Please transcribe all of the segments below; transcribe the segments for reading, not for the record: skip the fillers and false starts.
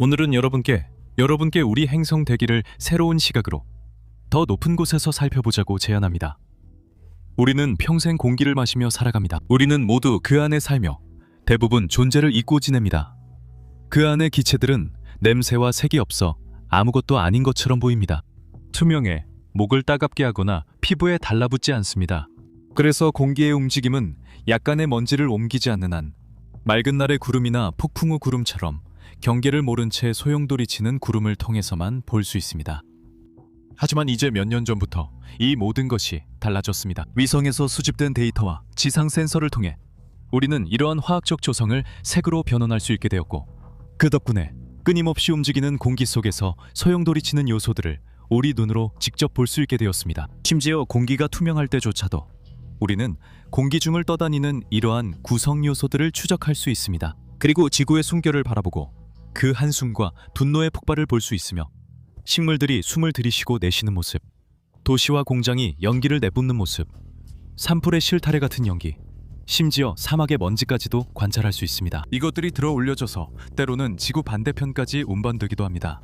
오늘은 여러분께 우리 행성 대기를 새로운 시각으로 더 높은 곳에서 살펴보자고 제안합니다. 우리는 평생 공기를 마시며 살아갑니다. 우리는 모두 그 안에 살며 대부분 존재를 잊고 지냅니다. 그 안의 기체들은 냄새와 색이 없어 아무것도 아닌 것처럼 보입니다. 투명해 목을 따갑게 하거나 피부에 달라붙지 않습니다. 그래서 공기의 움직임은 약간의 먼지를 옮기지 않는 한 맑은 날의 구름이나 폭풍 후 구름처럼 경계를 모른 채 소용돌이치는 구름을 통해서만 볼 수 있습니다. 하지만 이제 몇 년 전부터 이 모든 것이 달라졌습니다. 위성에서 수집된 데이터와 지상 센서를 통해 우리는 이러한 화학적 조성을 색으로 변환할 수 있게 되었고, 그 덕분에 끊임없이 움직이는 공기 속에서 소용돌이치는 요소들을 우리 눈으로 직접 볼 수 있게 되었습니다. 심지어 공기가 투명할 때조차도 우리는 공기 중을 떠다니는 이러한 구성 요소들을 추적할 수 있습니다. 그리고 지구의 숨결을 바라보고 그 한숨과 분노의 폭발을 볼 수 있으며, 식물들이 숨을 들이쉬고 내쉬는 모습, 도시와 공장이 연기를 내뿜는 모습, 산불의 실타래 같은 연기, 심지어 사막의 먼지까지도 관찰할 수 있습니다. 이것들이 들어 올려져서 때로는 지구 반대편까지 운반되기도 합니다.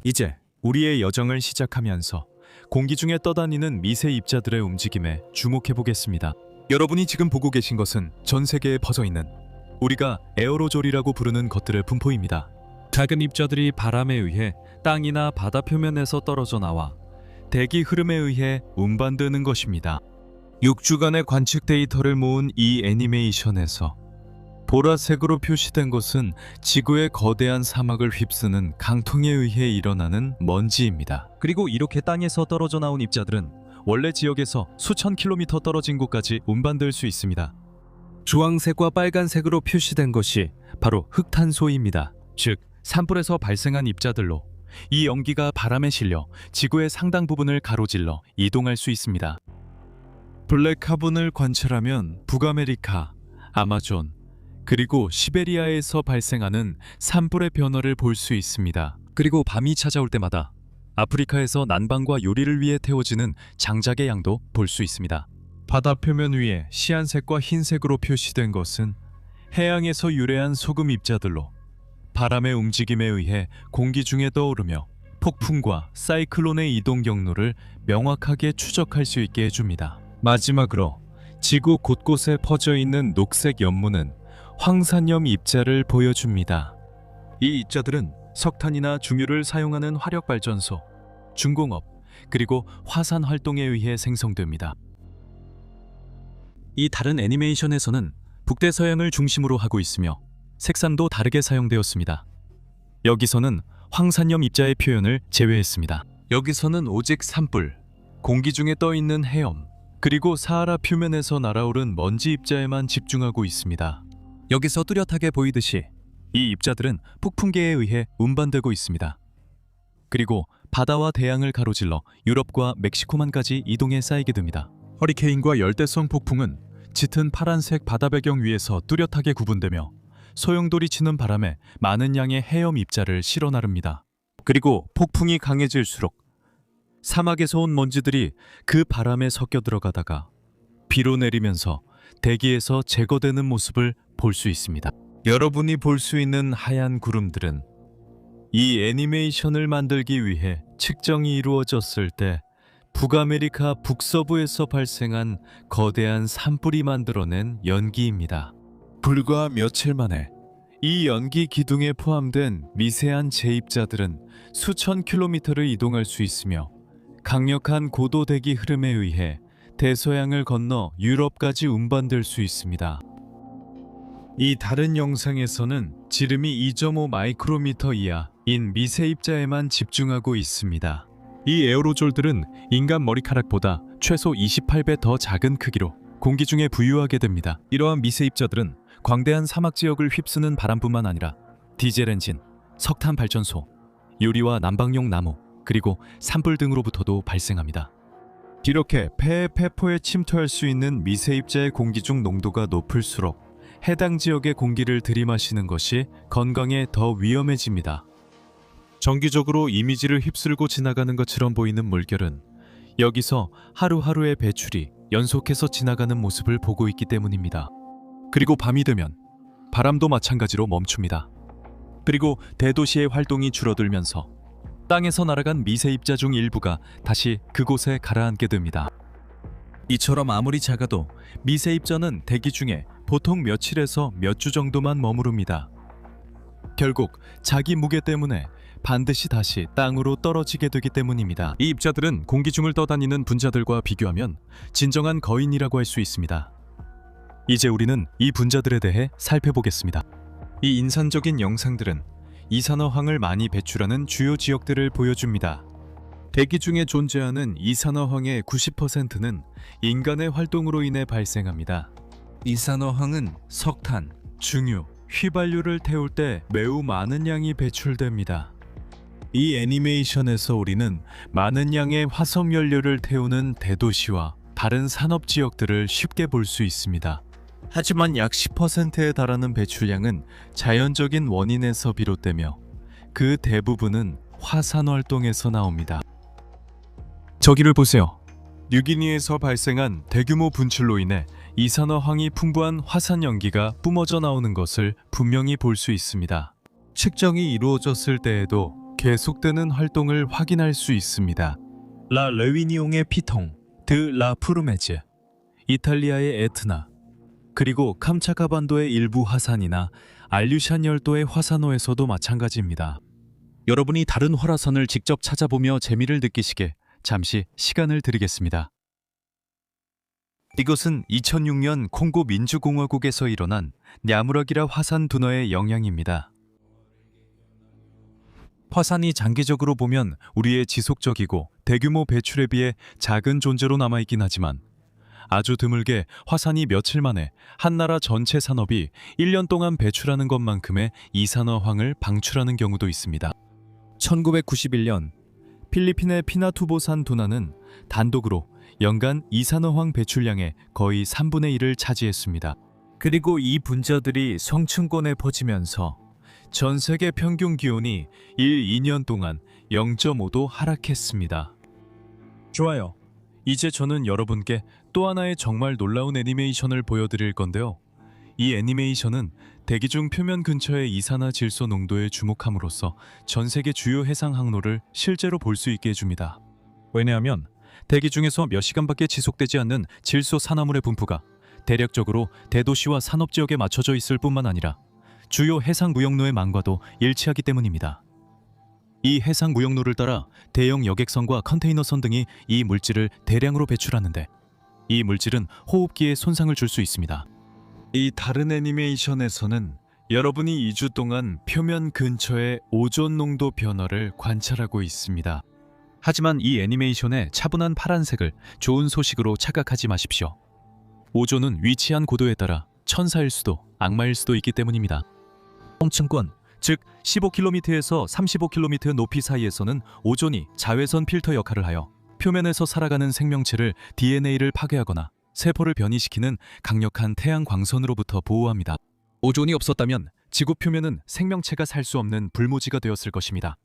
이제 우리의 여정을 시작하면서 공기 중에 떠다니는 미세 입자들의 움직임에 주목해 보겠습니다. 여러분이 지금 보고 계신 것은 전 세계에 퍼져 있는 우리가 에어로졸이라고 부르는 것들의 분포입니다. 작은 입자들이 바람에 의해 땅이나 바다 표면에서 떨어져 나와 대기 흐름에 의해 운반되는 것입니다. 6주간의 관측 데이터를 모은 이 애니메이션에서 보라색으로 표시된 것은 지구의 거대한 사막을 휩쓰는 강풍에 의해 일어나는 먼지입니다. 그리고 이렇게 땅에서 떨어져 나온 입자들은 원래 지역에서 수천 킬로미터 떨어진 곳까지 운반될 수 있습니다. 주황색과 빨간색으로 표시된 것이 바로 흑탄소입니다. 즉, 산불에서 발생한 입자들로 이 연기가 바람에 실려 지구의 상당 부분을 가로질러 이동할 수 있습니다. 블랙 카본을 관찰하면 북아메리카, 아마존, 그리고 시베리아에서 발생하는 산불의 변화를 볼 수 있습니다. 그리고 밤이 찾아올 때마다 아프리카에서 난방과 요리를 위해 태워지는 장작의 양도 볼 수 있습니다. 바다 표면 위에 시안색과 흰색으로 표시된 것은 해양에서 유래한 소금 입자들로 바람의 움직임에 의해 공기 중에 떠오르며 폭풍과 사이클론의 이동 경로를 명확하게 추적할 수 있게 해줍니다. 마지막으로 지구 곳곳에 퍼져 있는 녹색 연무는 황산염 입자를 보여줍니다. 이 입자들은 석탄이나 중유를 사용하는 화력발전소, 중공업, 그리고 화산 활동에 의해 생성됩니다. 이 다른 애니메이션에서는 북대서양을 중심으로 하고 있으며 색상도 다르게 사용되었습니다. 여기서는 황산염 입자의 표현을 제외했습니다. 여기서는 오직 산불, 공기 중에 떠있는 해엄, 그리고 사하라 표면에서 날아오른 먼지 입자에만 집중하고 있습니다. 여기서 뚜렷하게 보이듯이 이 입자들은 폭풍계에 의해 운반되고 있습니다. 그리고 바다와 대양을 가로질러 유럽과 멕시코만까지 이동해 쌓이게 됩니다. 허리케인과 열대성 폭풍은 짙은 파란색 바다 배경 위에서 뚜렷하게 구분되며 소용돌이치는 바람에 많은 양의 해엄 입자를 실어 나릅니다. 그리고 폭풍이 강해질수록 사막에서 온 먼지들이 그 바람에 섞여 들어가다가 비로 내리면서 대기에서 제거되는 모습을 볼 수 있습니다. 여러분이 볼 수 있는 하얀 구름들은 이 애니메이션을 만들기 위해 측정이 이루어졌을 때 북아메리카 북서부에서 발생한 거대한 산불이 만들어낸 연기입니다. 불과 며칠 만에 이 연기 기둥에 포함된 미세한 제입자들은 수천 킬로미터를 이동할 수 있으며 강력한 고도 대기 흐름에 의해 대서양을 건너 유럽까지 운반될 수 있습니다. 이 다른 영상에서는 지름이 2.5 마이크로미터 이하인 미세 입자에만 집중하고 있습니다. 이 에어로졸들은 인간 머리카락보다 최소 28배 더 작은 크기로 공기 중에 부유하게 됩니다. 이러한 미세 입자들은 광대한 사막 지역을 휩쓰는 바람뿐만 아니라 디젤 엔진, 석탄 발전소, 요리와 난방용 나무, 그리고 산불 등으로부터도 발생합니다. 이렇게 폐의 폐포에 침투할 수 있는 미세 입자의 공기 중 농도가 높을수록 해당 지역의 공기를 들이마시는 것이 건강에 더 위험해집니다. 정기적으로 이미지를 휩쓸고 지나가는 것처럼 보이는 물결은 여기서 하루하루의 배출이 연속해서 지나가는 모습을 보고 있기 때문입니다. 그리고 밤이 되면 바람도 마찬가지로 멈춥니다. 그리고 대도시의 활동이 줄어들면서 땅에서 날아간 미세 입자 중 일부가 다시 그곳에 가라앉게 됩니다. 이처럼 아무리 작아도 미세 입자는 대기 중에 보통 며칠에서 몇 주 정도만 머무릅니다. 결국 자기 무게 때문에 반드시 다시 땅으로 떨어지게 되기 때문입니다. 이 입자들은 공기 중을 떠다니는 분자들과 비교하면 진정한 거인이라고 할 수 있습니다. 이제 우리는 이 분자들에 대해 살펴보겠습니다. 이 인산적인 영상들은 이산화황을 많이 배출하는 주요 지역들을 보여줍니다. 대기 중에 존재하는 이산화황의 90%는 인간의 활동으로 인해 발생합니다. 이산화황은 석탄, 중유, 휘발유를 태울 때 매우 많은 양이 배출됩니다. 이 애니메이션에서 우리는 많은 양의 화석 연료를 태우는 대도시와 다른 산업 지역들을 쉽게 볼 수 있습니다. 하지만 약 10%에 달하는 배출량은 자연적인 원인에서 비롯되며 그 대부분은 화산 활동에서 나옵니다. 저기를 보세요. 뉴기니에서 발생한 대규모 분출로 인해 이산화황이 풍부한 화산 연기가 뿜어져 나오는 것을 분명히 볼 수 있습니다. 측정이 이루어졌을 때에도 계속되는 활동을 확인할 수 있습니다. 라 레위니옹의 피통, 드 라 푸르메즈, 이탈리아의 에트나, 그리고 캄차카 반도의 일부 화산이나 알류샨 열도의 화산호에서도 마찬가지입니다. 여러분이 다른 활화산을 직접 찾아보며 재미를 느끼시게 잠시 시간을 드리겠습니다. 이것은 2006년 콩고 민주공화국에서 일어난 냐무라기라 화산 둔화의 영향입니다. 화산이 장기적으로 보면 우리의 지속적이고 대규모 배출에 비해 작은 존재로 남아있긴 하지만 아주 드물게 화산이 며칠 만에 한 나라 전체 산업이 1년 동안 배출하는 것만큼의 이산화황을 방출하는 경우도 있습니다. 1991년 필리핀의 피나투보산 둔화는 단독으로 연간 이산화황 배출량의 거의 3분의 1을 차지했습니다. 그리고 이 분자들이 성층권에 퍼지면서 전 세계 평균 기온이 2년 동안 0.5도 하락했습니다. 좋아요. 이제 저는 여러분께 또 하나의 정말 놀라운 애니메이션을 보여드릴 건데요. 이 애니메이션은 대기 중 표면 근처의 이산화 질소 농도에 주목함으로써 전 세계 주요 해상 항로를 실제로 볼 수 있게 해줍니다. 왜냐하면 대기 중에서 몇 시간밖에 지속되지 않는 질소 산화물의 분포가 대략적으로 대도시와 산업지역에 맞춰져 있을 뿐만 아니라 주요 해상 무역로의 망과도 일치하기 때문입니다. 이 해상 무역로를 따라 대형 여객선과 컨테이너선 등이 이 물질을 대량으로 배출하는데 이 물질은 호흡기에 손상을 줄 수 있습니다. 이 다른 애니메이션에서는 여러분이 2주 동안 표면 근처의 오존 농도 변화를 관찰하고 있습니다. 하지만 이 애니메이션의 차분한 파란색을 좋은 소식으로 착각하지 마십시오. 오존은 위치한 고도에 따라 천사일 수도 악마일 수도 있기 때문입니다. 성층권, 즉 15km에서 35km 높이 사이에서는 오존이 자외선 필터 역할을 하여 표면에서 살아가는 생명체를 DNA를 파괴하거나 세포를 변이시키는 강력한 태양 광선으로부터 보호합니다. 오존이 없었다면 지구 표면은 생명체가 살 수 없는 불모지가 되었을 것입니다.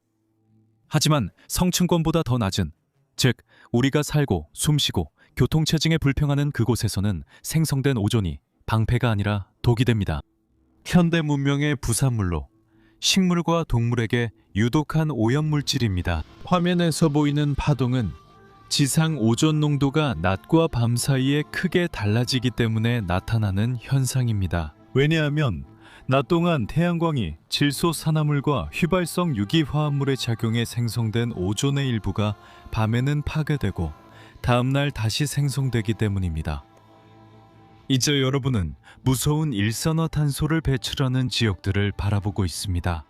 하지만 성층권보다 더 낮은, 즉 우리가 살고 숨쉬고 교통체증에 불평하는 그곳에서는 생성된 오존이 방패가 아니라 독이 됩니다. 현대 문명의 부산물로 식물과 동물에게 유독한 오염물질입니다. 화면에서 보이는 파동은 지상 오존 농도가 낮과 밤 사이에 크게 달라지기 때문에 나타나는 현상입니다. 왜냐하면 낮 동안 태양광이 질소 산화물과 휘발성 유기화합물의 작용에 생성된 오존의 일부가 밤에는 파괴되고 다음날 다시 생성되기 때문입니다. 이제 여러분은 무서운 일산화탄소를 배출하는 지역들을 바라보고 있습니다.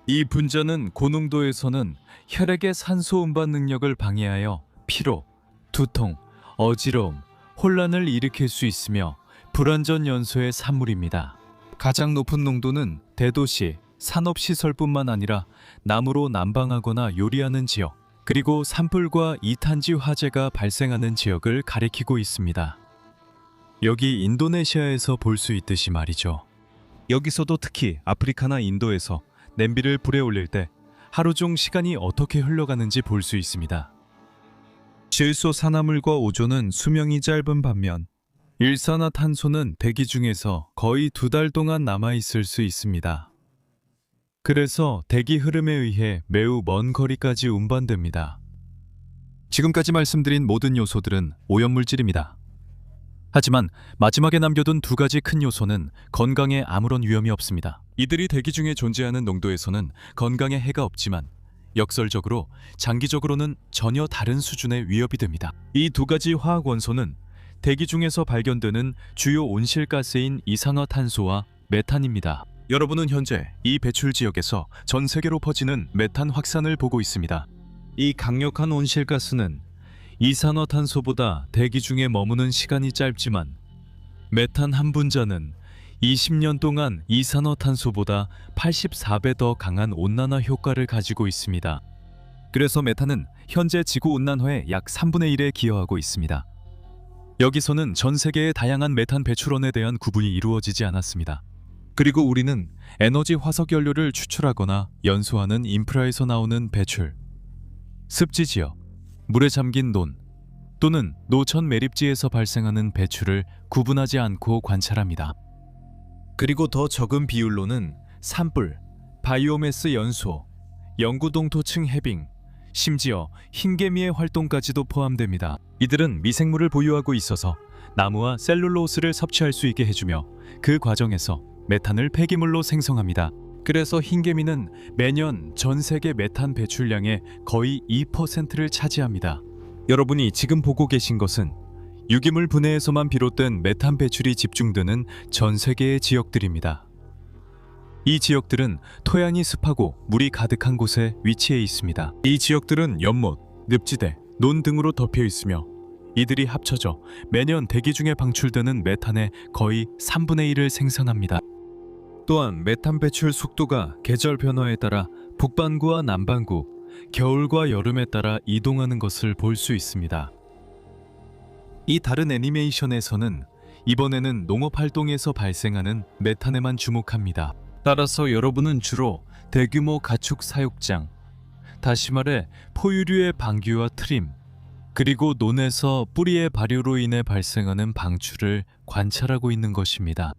이 분자는 고농도에서는 혈액의 산소 운반 능력을 방해하여 피로, 두통, 어지러움, 혼란을 일으킬 수 있으며 불완전 연소의 산물입니다. 가장 높은 농도는 대도시, 산업시설뿐만 아니라 나무로 난방하거나 요리하는 지역, 그리고 산불과 이탄지 화재가 발생하는 지역을 가리키고 있습니다. 여기 인도네시아에서 볼 수 있듯이 말이죠. 여기서도 특히 아프리카나 인도에서 냄비를 불에 올릴 때 하루 중 시간이 어떻게 흘러가는지 볼 수 있습니다. 질소 산화물과 오존은 수명이 짧은 반면 일산화탄소는 대기 중에서 거의 2달 동안 남아있을 수 있습니다. 그래서 대기 흐름에 의해 매우 먼 거리까지 운반됩니다. 지금까지 말씀드린 모든 요소들은 오염물질입니다. 하지만 마지막에 남겨둔 두 가지 큰 요소는 건강에 아무런 위험이 없습니다. 이들이 대기 중에 존재하는 농도에서는 건강에 해가 없지만 역설적으로 장기적으로는 전혀 다른 수준의 위협이 됩니다. 이 두 가지 화학 원소는 대기 중에서 발견되는 주요 온실가스인 이산화탄소와 메탄입니다. 여러분은 현재 이 배출 지역에서 전 세계로 퍼지는 메탄 확산을 보고 있습니다. 이 강력한 온실가스는 이산화탄소보다 대기 중에 머무는 시간이 짧지만 메탄 한 분자는 20년 동안 이산화탄소보다 84배 더 강한 온난화 효과를 가지고 있습니다. 그래서 메탄은 현재 지구온난화의 약 3분의 1에 기여하고 있습니다. 여기서는 전 세계의 다양한 메탄 배출원에 대한 구분이 이루어지지 않았습니다. 그리고 우리는 에너지 화석 연료를 추출하거나 연소하는 인프라에서 나오는 배출, 습지 지역, 물에 잠긴 논 또는 노천 매립지에서 발생하는 배출을 구분하지 않고 관찰합니다. 그리고 더 적은 비율로는 산불, 바이오매스 연소, 영구동토층 해빙, 심지어 흰개미의 활동까지도 포함됩니다. 이들은 미생물을 보유하고 있어서 나무와 셀룰로스를 섭취할 수 있게 해주며 그 과정에서 메탄을 폐기물로 생성합니다. 그래서 흰개미는 매년 전 세계 메탄 배출량의 거의 2%를 차지합니다. 여러분이 지금 보고 계신 것은 유기물 분해에서만 비롯된 메탄 배출이 집중되는 전 세계의 지역들입니다. 이 지역들은 토양이 습하고 물이 가득한 곳에 위치해 있습니다. 이 지역들은 연못, 늪지대, 논 등으로 덮여 있으며 이들이 합쳐져 매년 대기 중에 방출되는 메탄의 거의 3분의 1을 생산합니다. 또한 메탄 배출 속도가 계절 변화에 따라 북반구와 남반구, 겨울과 여름에 따라 이동하는 것을 볼 수 있습니다. 이 다른 애니메이션에서는 이번에는 농업활동에서 발생하는 메탄에만 주목합니다. 따라서 여러분은 주로 대규모 가축 사육장, 다시 말해 포유류의 방귀와 트림, 그리고 논에서 뿌리의 발효로 인해 발생하는 방출을 관찰하고 있는 것입니다.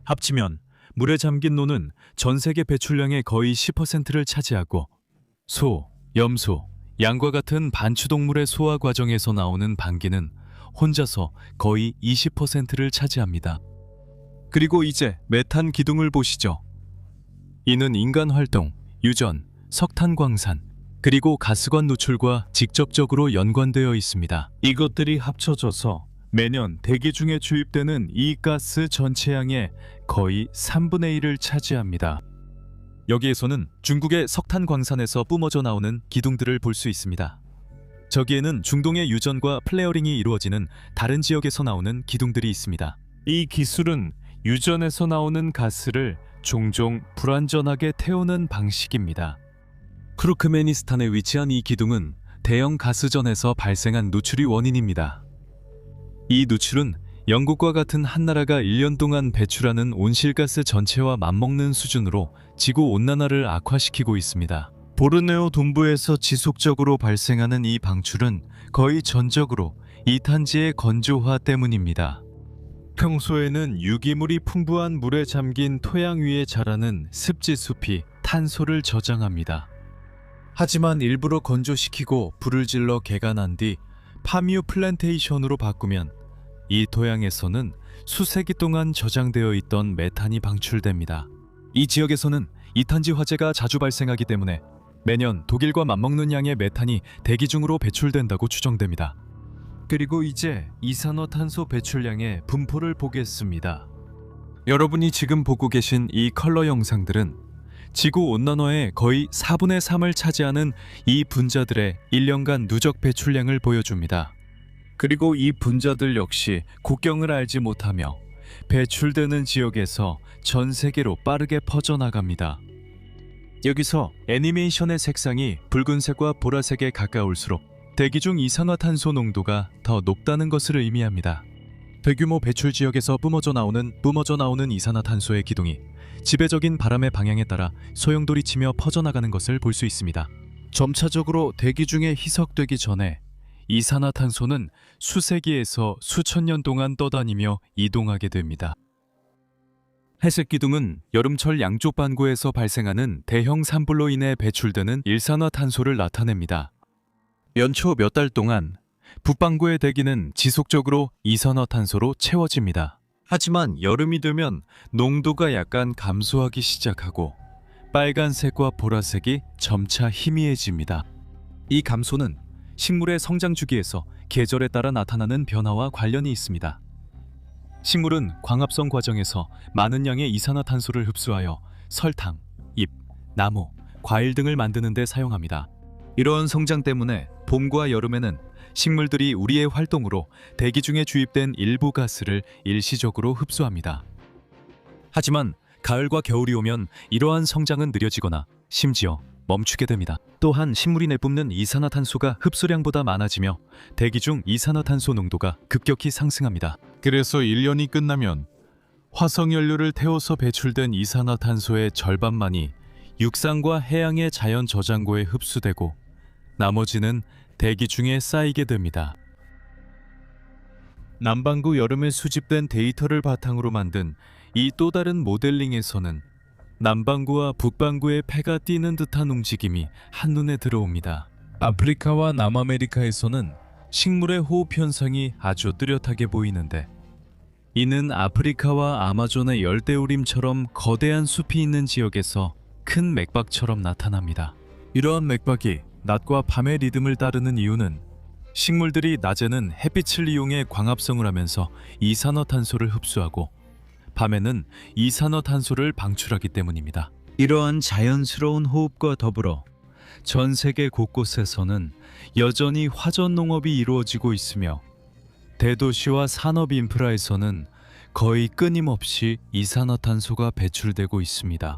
합치면 물에 잠긴 논은 전 세계 배출량의 거의 10%를 차지하고 소, 염소, 양과 같은 반추동물의 소화 과정에서 나오는 방귀는 혼자서 거의 20%를 차지합니다. 그리고 이제 메탄 기둥을 보시죠. 이는 인간 활동, 유전, 석탄 광산, 그리고 가스관 노출과 직접적으로 연관되어 있습니다. 이것들이 합쳐져서 매년 대기 중에 주입되는 이 가스 전체량의 거의 3분의 1을 차지합니다. 여기에서는 중국의 석탄 광산에서 뿜어져 나오는 기둥들을 볼 수 있습니다. 저기에는 중동의 유전과 플레어링이 이루어지는 다른 지역에서 나오는 기둥들이 있습니다. 이 기술은 유전에서 나오는 가스를 종종 불완전하게 태우는 방식입니다. 투르크메니스탄에 위치한 이 기둥은 대형 가스전에서 발생한 누출이 원인입니다. 이 누출은 영국과 같은 한 나라가 1년 동안 배출하는 온실가스 전체와 맞먹는 수준으로 지구 온난화를 악화시키고 있습니다. 보르네오 동부에서 지속적으로 발생하는 이 방출은 거의 전적으로 이탄지의 건조화 때문입니다. 평소에는 유기물이 풍부한 물에 잠긴 토양 위에 자라는 습지숲이 탄소를 저장합니다. 하지만 일부러 건조시키고 불을 질러 개간한 뒤 파뮤 플랜테이션으로 바꾸면 이 토양에서는 수세기 동안 저장되어 있던 메탄이 방출됩니다. 이 지역에서는 이탄지 화재가 자주 발생하기 때문에 매년 독일과 맞먹는 양의 메탄이 대기 중으로 배출된다고 추정됩니다. 그리고 이제 이산화탄소 배출량의 분포를 보겠습니다. 여러분이 지금 보고 계신 이 컬러 영상들은 지구 온난화의 거의 4분의 3을 차지하는 이 분자들의 1년간 누적 배출량을 보여줍니다. 그리고 이 분자들 역시 국경을 알지 못하며 배출되는 지역에서 전 세계로 빠르게 퍼져나갑니다. 여기서 애니메이션의 색상이 붉은색과 보라색에 가까울수록 대기 중 이산화탄소 농도가 더 높다는 것을 의미합니다. 대규모 배출 지역에서 뿜어져 나오는 이산화탄소의 기둥이 지배적인 바람의 방향에 따라 소용돌이치며 퍼져나가는 것을 볼 수 있습니다. 점차적으로 대기 중에 희석되기 전에 이산화탄소는 수세기에서 수천 년 동안 떠다니며 이동하게 됩니다. 회색 기둥은 여름철 양쪽 반구에서 발생하는 대형 산불로 인해 배출되는 일산화탄소를 나타냅니다. 연초 몇 달 동안 북반구의 대기는 지속적으로 이산화탄소로 채워집니다. 하지만 여름이 되면 농도가 약간 감소하기 시작하고 빨간색과 보라색이 점차 희미해집니다. 이 감소는 식물의 성장 주기에서 계절에 따라 나타나는 변화와 관련이 있습니다. 식물은 광합성 과정에서 많은 양의 이산화탄소를 흡수하여 설탕, 잎, 나무, 과일 등을 만드는 데 사용합니다. 이러한 성장 때문에 봄과 여름에는 식물들이 우리의 활동으로 대기 중에 주입된 일부 가스를 일시적으로 흡수합니다. 하지만 가을과 겨울이 오면 이러한 성장은 느려지거나 심지어 멈추게 됩니다. 또한 식물이 내뿜는 이산화탄소가 흡수량보다 많아지며 대기 중 이산화탄소 농도가 급격히 상승합니다. 그래서 1년이 끝나면 화석연료를 태워서 배출된 이산화탄소의 절반만이 육상과 해양의 자연 저장고에 흡수되고 나머지는 대기 중에 쌓이게 됩니다. 남반구 여름에 수집된 데이터를 바탕으로 만든 이 또 다른 모델링에서는 남반구와 북반구의 폐가 뛰는 듯한 움직임이 한눈에 들어옵니다. 아프리카와 남아메리카에서는 식물의 호흡 현상이 아주 뚜렷하게 보이는데, 이는 아프리카와 아마존의 열대우림처럼 거대한 숲이 있는 지역에서 큰 맥박처럼 나타납니다. 이러한 맥박이 낮과 밤의 리듬을 따르는 이유는 식물들이 낮에는 햇빛을 이용해 광합성을 하면서 이산화탄소를 흡수하고 밤에는 이산화탄소를 방출하기 때문입니다. 이러한 자연스러운 호흡과 더불어 전 세계 곳곳에서는 여전히 화전 농업이 이루어지고 있으며 대도시와 산업 인프라에서는 거의 끊임없이 이산화탄소가 배출되고 있습니다.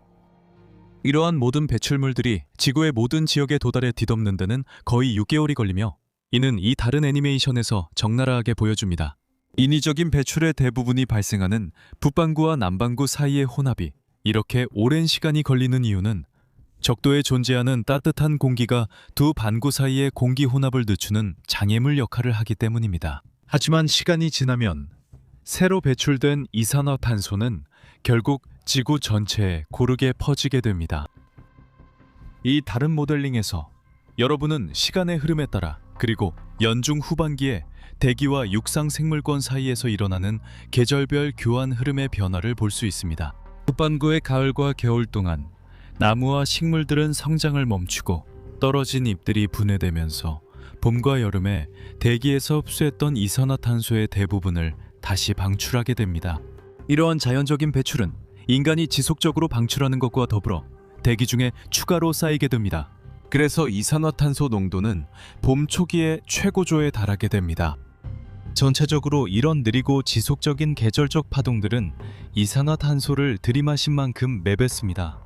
이러한 모든 배출물들이 지구의 모든 지역에 도달해 뒤덮는 데는 거의 6개월이 걸리며, 이는 이 다른 애니메이션에서 적나라하게 보여줍니다. 인위적인 배출의 대부분이 발생하는 북반구와 남반구 사이의 혼합이 이렇게 오랜 시간이 걸리는 이유는 적도에 존재하는 따뜻한 공기가 두 반구 사이의 공기 혼합을 늦추는 장애물 역할을 하기 때문입니다. 하지만 시간이 지나면 새로 배출된 이산화탄소는 결국 지구 전체에 고르게 퍼지게 됩니다. 이 다른 모델링에서 여러분은 시간의 흐름에 따라 그리고 연중 후반기에 대기와 육상 생물권 사이에서 일어나는 계절별 교환 흐름의 변화를 볼 수 있습니다. 북반구의 가을과 겨울 동안 나무와 식물들은 성장을 멈추고 떨어진 잎들이 분해되면서 봄과 여름에 대기에서 흡수했던 이산화탄소의 대부분을 다시 방출하게 됩니다. 이러한 자연적인 배출은 인간이 지속적으로 방출하는 것과 더불어 대기 중에 추가로 쌓이게 됩니다. 그래서 이산화탄소 농도는 봄 초기에 최고조에 달하게 됩니다. 전체적으로 이런 느리고 지속적인 계절적 파동들은 이산화탄소를 들이마신 만큼 매뱉습니다.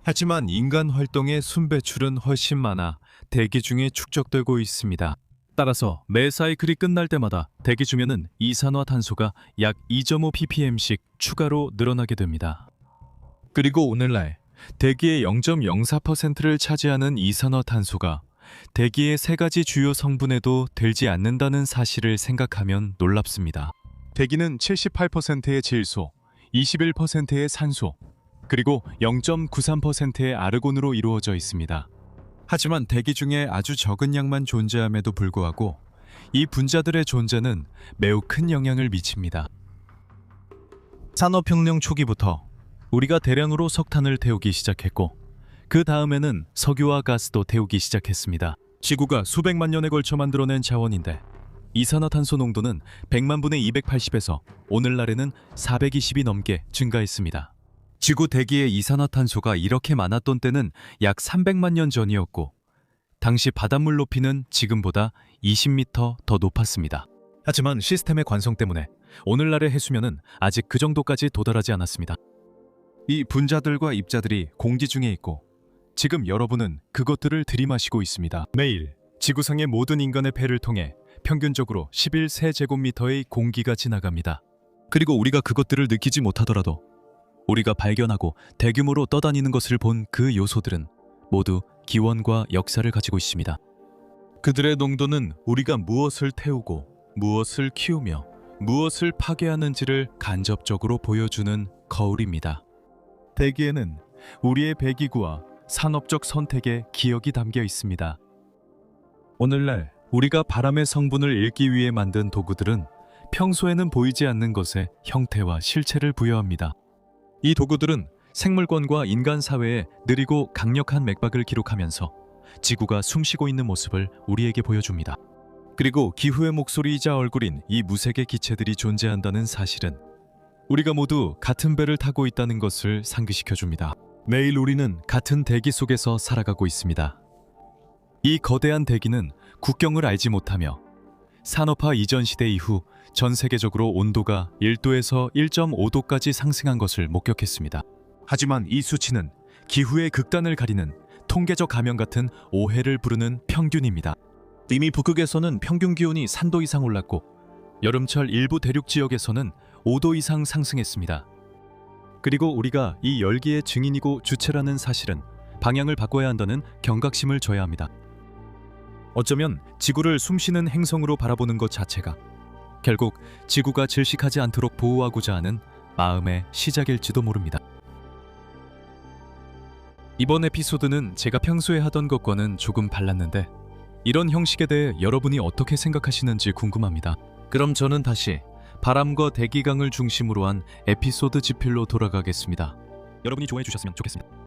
하지만 인간 활동의 순배출은 훨씬 많아 대기 중에 축적되고 있습니다. 따라서 매 사이클이 끝날 때마다 대기 중에는 이산화탄소가 약 2.5 ppm씩 추가로 늘어나게 됩니다. 그리고 오늘날 대기의 0.04%를 차지하는 이산화탄소가 대기의 세 가지 주요 성분에도 들지 않는다는 사실을 생각하면 놀랍습니다. 대기는 78%의 질소, 21%의 산소, 그리고 0.93%의 아르곤으로 이루어져 있습니다. 하지만 대기 중에 아주 적은 양만 존재함에도 불구하고 이 분자들의 존재는 매우 큰 영향을 미칩니다. 산업혁명 초기부터 우리가 대량으로 석탄을 태우기 시작했고, 그 다음에는 석유와 가스도 태우기 시작했습니다. 지구가 수백만 년에 걸쳐 만들어낸 자원인데 이산화탄소 농도는 100만 분의 280에서 오늘날에는 420이 넘게 증가했습니다. 지구 대기에 이산화탄소가 이렇게 많았던 때는 약 300만 년 전이었고, 당시 바닷물 높이는 지금보다 20m 더 높았습니다. 하지만 시스템의 관성 때문에 오늘날의 해수면은 아직 그 정도까지 도달하지 않았습니다. 이 분자들과 입자들이 공기 중에 있고, 지금 여러분은 그것들을 들이마시고 있습니다. 매일 지구상의 모든 인간의 폐를 통해 평균적으로 11세제곱미터의 공기가 지나갑니다. 그리고 우리가 그것들을 느끼지 못하더라도 우리가 발견하고 대규모로 떠다니는 것을 본 그 요소들은 모두 기원과 역사를 가지고 있습니다. 그들의 농도는 우리가 무엇을 태우고 무엇을 키우며 무엇을 파괴하는지를 간접적으로 보여주는 거울입니다. 대기에는 우리의 배기구와 산업적 선택의 기억이 담겨 있습니다. 오늘날 우리가 바람의 성분을 읽기 위해 만든 도구들은 평소에는 보이지 않는 것에 형태와 실체를 부여합니다. 이 도구들은 생물권과 인간 사회의 느리고 강력한 맥박을 기록하면서 지구가 숨쉬고 있는 모습을 우리에게 보여줍니다. 그리고 기후의 목소리이자 얼굴인 이 무색의 기체들이 존재한다는 사실은 우리가 모두 같은 배를 타고 있다는 것을 상기시켜줍니다. 매일 우리는 같은 대기 속에서 살아가고 있습니다. 이 거대한 대기는 국경을 알지 못하며 산업화 이전 시대 이후 전 세계적으로 온도가 1도에서 1.5도까지 상승한 것을 목격했습니다. 하지만 이 수치는 기후의 극단을 가리는 통계적 가면 같은 오해를 부르는 평균입니다. 이미 북극에서는 평균 기온이 3도 이상 올랐고 여름철 일부 대륙 지역에서는 5도 이상 상승했습니다. 그리고 우리가 이 열기의 증인이고 주체라는 사실은 방향을 바꿔야 한다는 경각심을 줘야 합니다. 어쩌면 지구를 숨쉬는 행성으로 바라보는 것 자체가 결국 지구가 질식하지 않도록 보호하고자 하는 마음의 시작일지도 모릅니다. 이번 에피소드는 제가 평소에 하던 것과는 조금 달랐는데 이런 형식에 대해 여러분이 어떻게 생각하시는지 궁금합니다. 그럼 저는 다시 바람과 대기강을 중심으로 한 에피소드 지필로 돌아가겠습니다. 여러분이 좋아해 주셨으면 좋겠습니다.